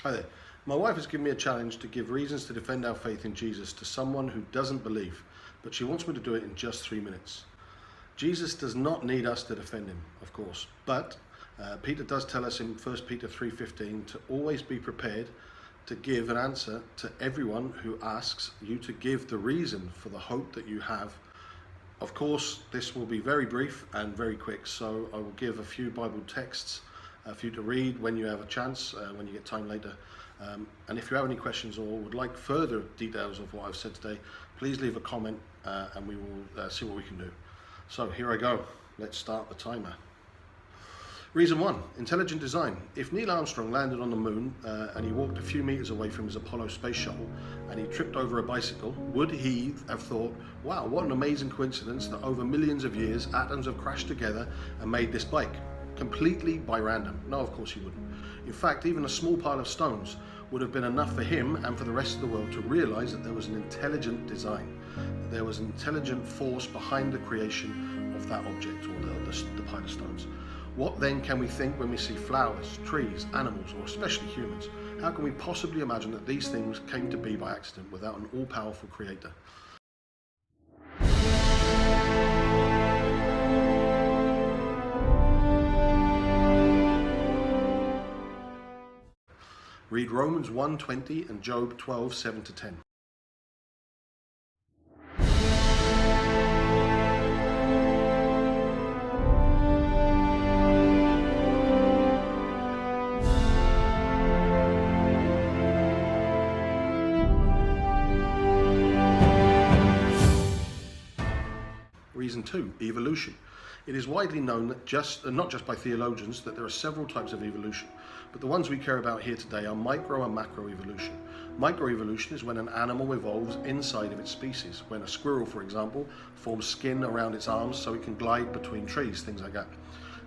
Hi there. My wife has given me a challenge to give reasons to defend our faith in Jesus to someone who doesn't believe, but she wants me to do it in just 3 minutes. Jesus does not need us to defend him, of course, but Peter does tell us in 1 Peter 3:15 to always be prepared to give an answer to everyone who asks you to give the reason for the hope that you have. Of course, this will be very brief and very quick, so I will give a few Bible texts for you to read when you have a chance, when you get time later. And if you have any questions or would like further details of what I've said today, please leave a comment and we will see what we can do. So here I go. Let's start the timer. Reason 1, intelligent design. If Neil Armstrong landed on the moon and he walked a few meters away from his Apollo space shuttle and he tripped over a bicycle, would he have thought, wow, what an amazing coincidence that over millions of years atoms have crashed together and made this bike? Completely by random? No, of course he wouldn't. In fact, even a small pile of stones would have been enough for him and for the rest of the world to realize that there was an intelligent design, that there was an intelligent force behind the creation of that object or the pile of stones. What then can we think when we see flowers, trees, animals, or especially humans? How can we possibly imagine that these things came to be by accident without an all-powerful creator? Read Romans 1:20 and Job 12:7-10. Reason 2, evolution. It is widely known that not just by theologians, that there are several types of evolution, but the ones we care about here today are micro and macro evolution. Microevolution is when an animal evolves inside of its species, when a squirrel, for example, forms skin around its arms so it can glide between trees, things like that.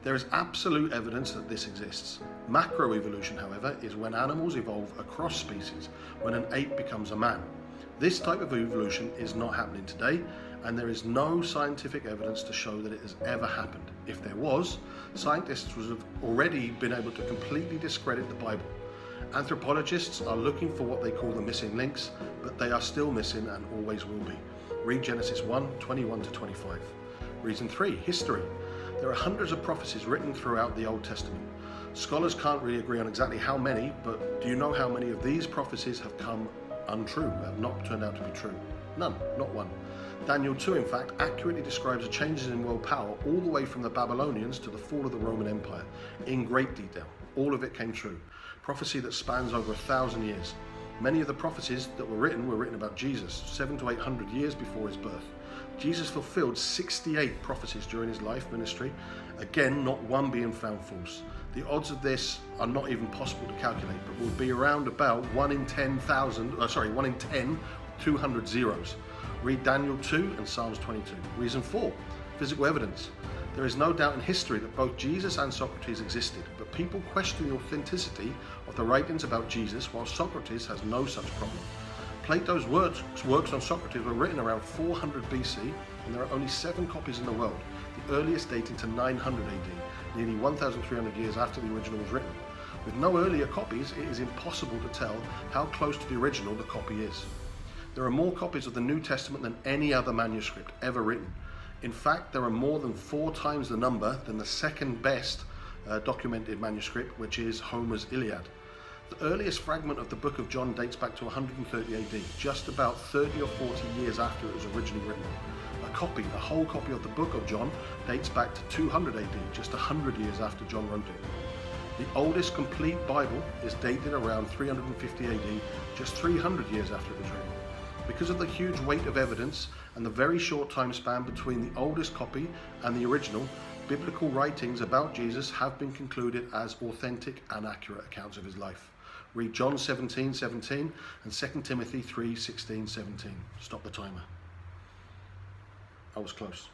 There is absolute evidence that this exists. Macroevolution, however, is when animals evolve across species, when an ape becomes a man. This type of evolution is not happening today, and there is no scientific evidence to show that it has ever happened. If there was, scientists would have already been able to completely discredit the Bible. Anthropologists are looking for what they call the missing links, but they are still missing and always will be. Read Genesis 1:21-25. Reason 3, history. There are hundreds of prophecies written throughout the Old Testament. Scholars can't really agree on exactly how many, but do you know how many of these prophecies have come untrue, have not turned out to be true? None, not one. Daniel 2, in fact, accurately describes the changes in world power all the way from the Babylonians to the fall of the Roman Empire in great detail. All of it came true. Prophecy that spans over 1,000 years. Many of the prophecies that were written about Jesus 700 to 800 years before his birth. Jesus fulfilled 68 prophecies during his life ministry, again, not one being found false. The odds of this are not even possible to calculate, but will be around about 1 in 10, 200 zeros. Read Daniel 2 and Psalms 22. Reason 4, physical evidence. There is no doubt in history that both Jesus and Socrates existed, but people question the authenticity of the writings about Jesus, while Socrates has no such problem. Plato's works on Socrates were written around 400 BC, and there are only 7 copies in the world, the earliest dating to 900 AD, nearly 1,300 years after the original was written. With no earlier copies, it is impossible to tell how close to the original the copy is. There are more copies of the New Testament than any other manuscript ever written. In fact, there are more than 4 times the number than the second best documented manuscript, which is Homer's Iliad. The earliest fragment of the book of John dates back to 130 AD, just about 30 or 40 years after it was originally written. A whole copy of the book of John dates back to 200 AD, just 100 years after John wrote it. The oldest complete Bible is dated around 350 AD, just 300 years after it was written. Because of the huge weight of evidence and the very short time span between the oldest copy and the original, biblical writings about Jesus have been concluded as authentic and accurate accounts of his life. Read John 17:17 and 2 Timothy 3:16-17. Stop the timer. I was close.